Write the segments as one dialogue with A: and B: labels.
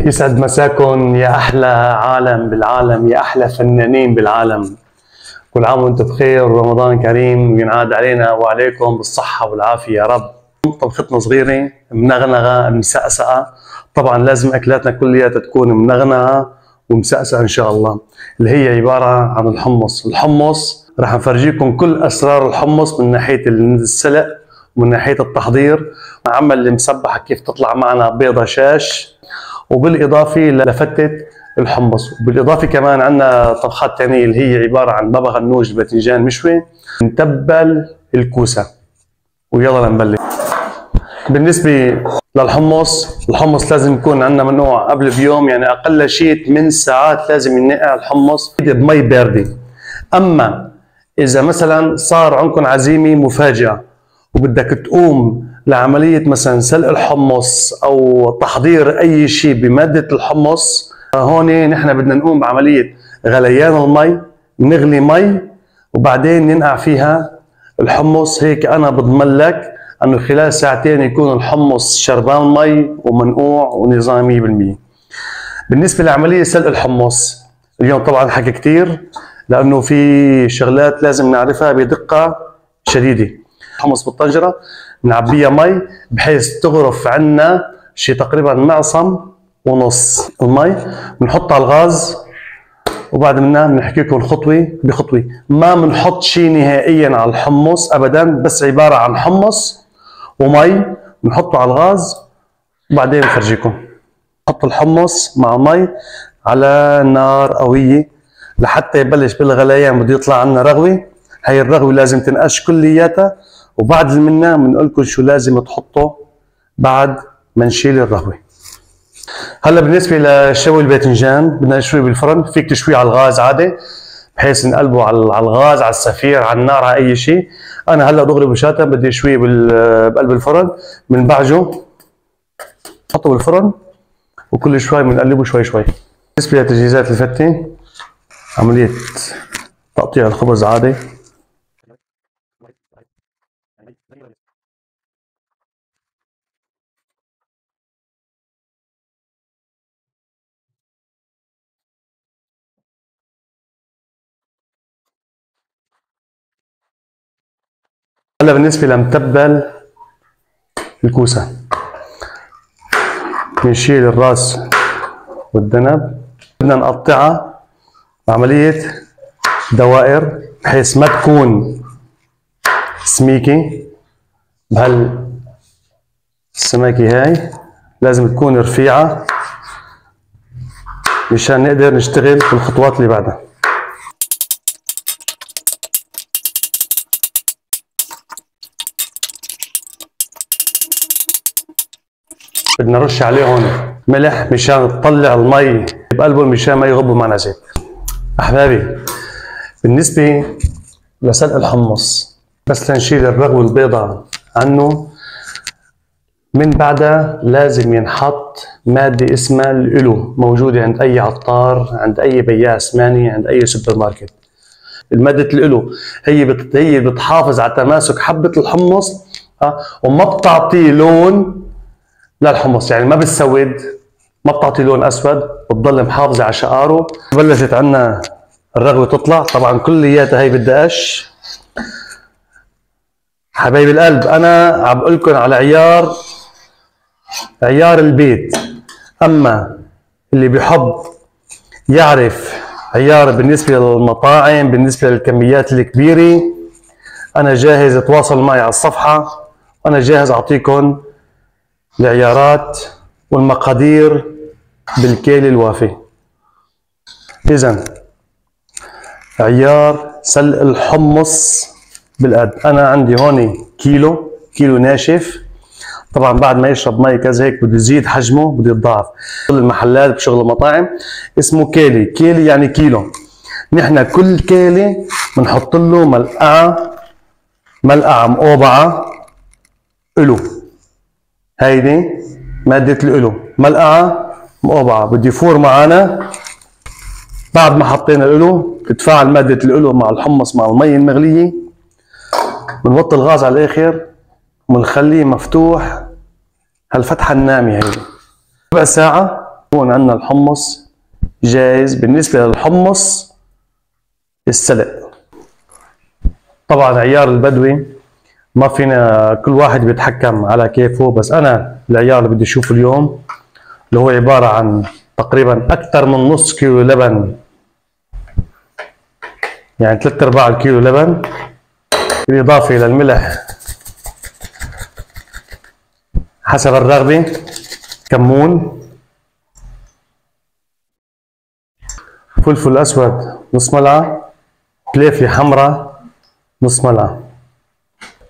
A: يسعد مساكم يا أحلى عالم بالعالم، يا أحلى فنانين بالعالم. كل عام وانتم بخير ورمضان كريم وينعاد علينا وعليكم بالصحة والعافية يا رب. طبختنا صغيرة منغنغة مسقسقة، طبعا لازم أكلاتنا كلياتها تكون منغنغة ومسقسقة إن شاء الله، اللي هي عبارة عن الحمص. الحمص رح نفرجيكم كل أسرار الحمص من ناحية السلق ومن ناحية التحضير، عمل المسبحة كيف تطلع معنا بيضة شاش، وبالإضافة لفتة الحمص. وبالإضافة كمان عندنا طبخات ثانية اللي هي عبارة عن بابا غنوج باذنجان مشوي، نتبل الكوسة. ويلا نبلش. بالنسبة للحمص، الحمص لازم يكون عندنا منقوع قبل بيوم، يعني أقل شيء 8 ساعات لازم ينقع الحمص بمي باردة. أما إذا مثلا صار عندكم عزيمة مفاجئة وبدك تقوم لعملية مثلا سلق الحمص أو تحضير أي شيء بمادة الحمص، هون نحن بدنا نقوم بعملية غليان المي، نغلي مي وبعدين ننقع فيها الحمص. هيك أنا بضمن لك أنه خلال ساعتين يكون الحمص شربان مي ومنقوع ونظامي 100%. بالنسبة لعملية سلق الحمص، اليوم طبعا حكي كتير لأنه في شغلات لازم نعرفها بدقة شديدة. الحمص بالطنجرة نعبيها مي بحيث تغرف عنا شي تقريبا معصم ونص المي، بنحطها على الغاز وبعد منها بنحكي لكم خطوه بخطوه. ما بنحط شيء نهائيا على الحمص ابدا، بس عباره عن حمص ومي بنحطه على الغاز وبعدين بفرجيكم. نحط الحمص مع مي على نار قويه لحتى يبلش بالغليان، بده يطلع عنا رغوه. هي الرغوه لازم تنقش كلياتها، وبعد منها بنقول لكم شو لازم تحطوا بعد ما نشيل الرغوه. هلا بالنسبه لشوي الباذنجان، بدنا نشويه بالفرن. فيك تشويه على الغاز عادي بحيث نقلبه على الغاز، على السفير، على النار، على اي شيء. انا هلا دغري بشاطه بدي اشويه بقلب الفرن، بنبعجه نحطه بالفرن وكل شوي بنقلبه شوي شوي. بالنسبه لتجهيزات الفته، عمليه تقطيع الخبز عادي. هلا بالنسبه لمتبل الكوسه، بنشيل الراس والذنب، بدنا نقطعها بعمليه دوائر بحيث ما تكون سميكه. بهالسماكه هاي لازم تكون رفيعه مشان نقدر نشتغل بالخطوات اللي بعدها. بدنا نرش عليهم ملح مشان تطلع المي بقلبهم مشان ما يغبوا معنا زيت. احبابي، بالنسبه لسلق الحمص، بس لنشيل الرغوه البيضاء عنه، من بعدها لازم ينحط ماده اسمها الالو، موجوده عند اي عطار، عند اي بياع اسماني، عند اي سوبر ماركت. الماده الالو هي بتحافظ على تماسك حبه الحمص، وما بتعطيه لون للحمص، يعني ما بتسود، ما بتعطي لون اسود، بتضل محافظه على شقاره. بلشت عنا الرغوه تطلع، طبعا كلياتها هي بدها قش. حبايب القلب، انا عم بقول لكم على عيار البيت، اما اللي بيحب يعرف عيار بالنسبه للمطاعم، بالنسبه للكميات الكبيره، انا جاهز، اتواصل معي على الصفحه وانا جاهز اعطيكم العيارات والمقادير بالكيل الوافي. اذا عيار سلق الحمص بالقد، انا عندي هون كيلو ناشف. طبعا بعد ما يشرب مي كذا هيك بده يزيد حجمه، بده يتضاعف. كل المحلات بشغل المطاعم اسمه كيلي يعني كيلو. نحن كل كيلي بنحط له ملقعه مقوبعه الو. هيدي ماده الالو، ملقعه مقوبعه. بده يفور معنا بعد ما حطينا الالو، تتفاعل ماده الالو مع الحمص مع المي المغليه. بنوطي الغاز على الاخر وبنخليه مفتوح، هالفتحه الناعمه هيدي. ربع ساعة بكون عندنا الحمص جاهز. بالنسبة للحمص السلق، طبعا عيار البدوي ما فينا، كل واحد بيتحكم على كيفه، بس أنا العيار اللي بدي أشوفه اليوم اللي هو عبارة عن تقريبا أكثر من نص كيلو لبن، يعني 3/4 الكيلو لبن، بالإضافة إلى الملح حسب الرغبة، كمون، فلفل أسود نص ملعقة، فليفلة حمراء نص ملعقة،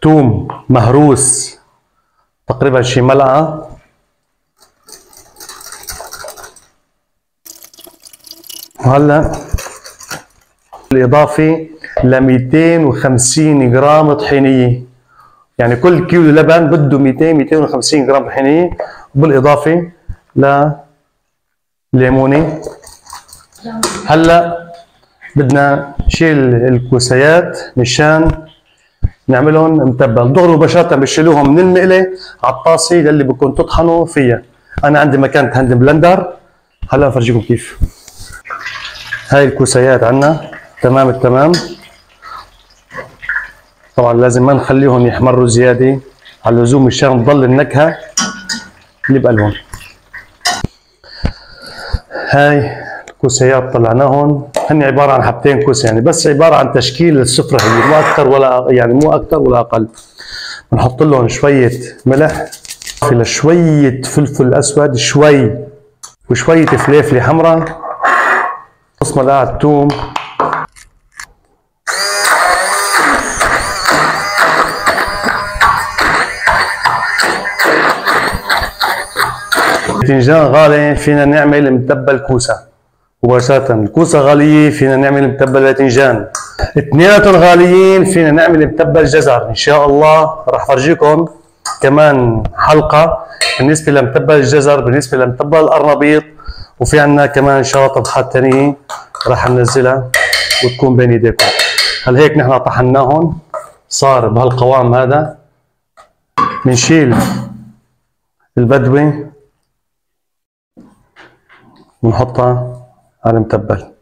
A: ثوم مهروس تقريبا شي ملعقة، وهلا بالإضافة ل 250 جرام طحينية، يعني كل كيلو لبن بده 250 جرام طحينية، بالإضافة لليمونة. هلا بدنا نشيل الكوسيات مشان نعملهم متبل. دغري مباشرة بشيلوهم من المقلة على الطاسة اللي بدكم تطحنوا فيها. أنا عندي مكان هاند بلندر، هلا بفرجيكم كيف. هاي الكوسيات عنا تمام التمام. طبعا لازم ما نخليهم يحمروا زيادة على اللزوم مشان تضل النكهة اللي بقلبهم. هاي الكوسيات طلعناهم، هن عبارة عن حبتين كوسة، يعني بس عبارة عن تشكيل السفرة، هي مو أكثر ولا يعني مو أكثر ولا أقل. بنحط لهم شوية ملح، شوية فلفل أسود شوي، وشوية فليفلة حمراء، نص ملعقة ثوم، باذنجان غالي فينا نعمل متبل كوسة مباشرة، الكوسة غالية فينا نعمل متبل باذنجان، اثنيناتهم غاليين فينا نعمل متبل جزر. ان شاء الله راح فرجيكم كمان حلقة بالنسبة لمتبل الجزر، بالنسبة لمتبل القرنبيط، وفي عنا كمان ان شاء الله طبخات ثانية راح ننزلها وتكون بين ايديكم. هل هيك نحن طحناهم صار بهالقوام هذا، بنشيل البدوي ونحطها على المتبل.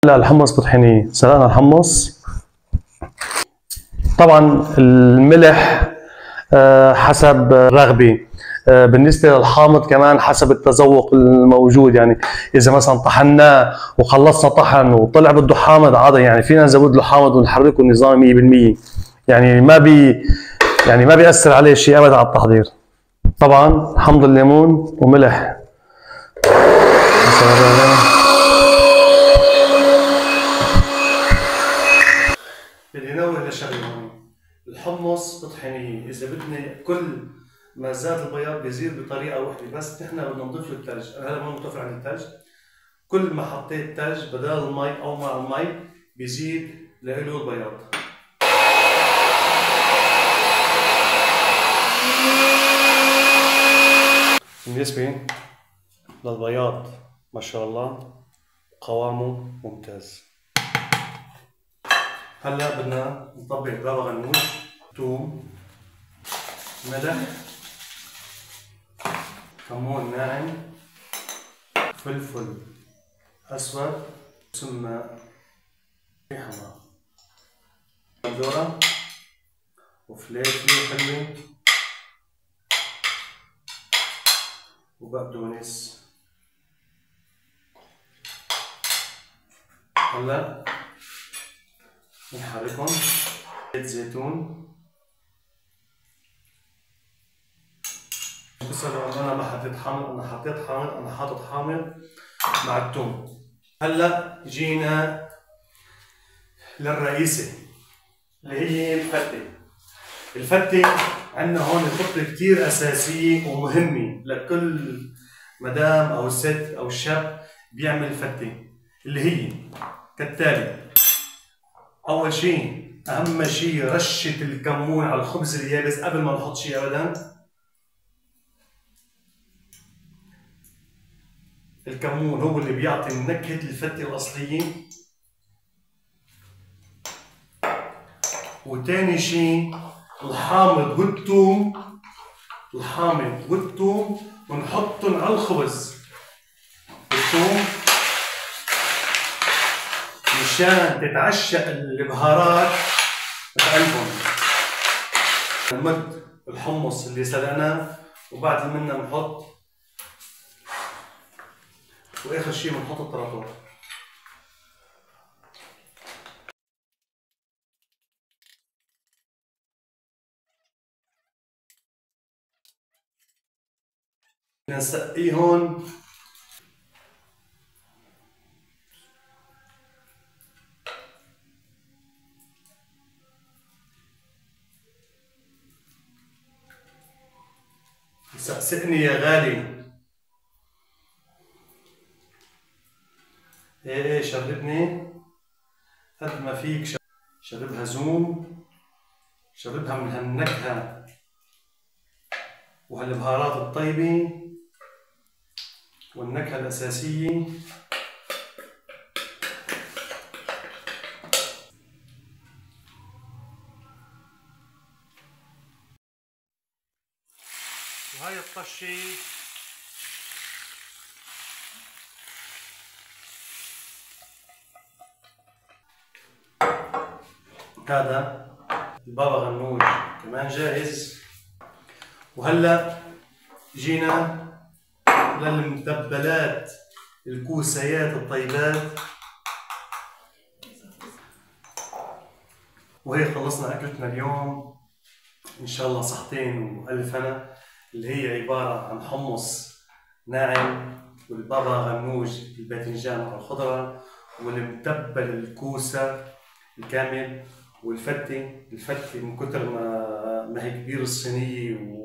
A: هلا الحمص بطحينية، سلقنا الحمص. طبعا الملح حسب رغبة، بالنسبة للحامض كمان حسب التذوق الموجود، يعني إذا مثلا طحناه وخلصنا طحن وطلع بده حامض عادي، يعني فينا نزود له حامض ونحركه النظام 100%، يعني ما بيأثر عليه شيء أبدا على التحضير. طبعا حمض الليمون وملح. بدي انوه لشغله هون، الحمص بطحينيه اذا بدنا كل ما زاد البياض بيزيد بطريقه وحده، بس نحن بدنا نضيف له الثلج. انا هلا ما متوفر عندي الثلج، كل ما حطيت ثلج بدل المي او مع المي بيزيد له البياض. بالنسبه للبياض ما شاء الله قوامه ممتاز. هلا بدنا نطبق بابا غنوج، ثوم، ملح، كمون ناعم، فلفل اسود، سماق حمراء، ذرة وفليفلة حلوة وبقدونس. هلا نحركهم. زيت زيتون. بصوا انا ما حطيت حامض، انا حاطط حامض مع الثوم. هلا جينا للرئيسة اللي هي الفتة. الفتة عندنا هون خطة كثير أساسية ومهمة لكل مدام أو ست أو شاب بيعمل فتة، اللي هي كالتالي. أول شيء أهم شيء رشة الكمون على الخبز اليابس قبل ما نحط شيء أبدا. الكمون هو اللي بيعطي نكهة الفتة الأصلية. وتاني شيء الحامض والثوم ونحطهم على الخبز. الثوم مشان تتعشق البهارات بقلبهم. نمد الحمص اللي سلقناه وبعد منه بنحط، واخر شيء بنحط الطراطور. نسقيهم. سقسقني يا غالي. ايه شربني قد ما فيك. شربها زوم، شربها من هالنكهة وهالبهارات الطيبة والنكهة الأساسية. وهي الطشة هذا البابا غنوج كمان جاهز. وهلا جينا للمتبلات الكوسيات الطيبات، وهيك خلصنا اكلتنا اليوم. ان شاء الله صحتين والف هنا، اللي هي عباره عن حمص ناعم والبابا غنوج الباذنجان مع الخضره والمتبل الكوسه الكامل الفتة من كتر ما هي كبير الصينية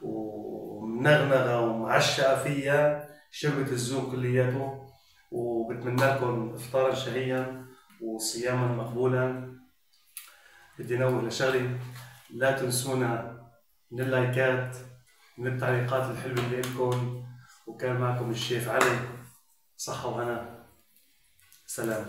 A: ومنغنغة ومعشقة فيها شربت الزوم كلياته. وبتمنى لكم افطارا شهيا وصياما مقبولا. بدي انوه لشغله، لا تنسونا من اللايكات، من التعليقات الحلوة اللي لكم. وكان معكم الشيف علي، صحة وهنا، سلام.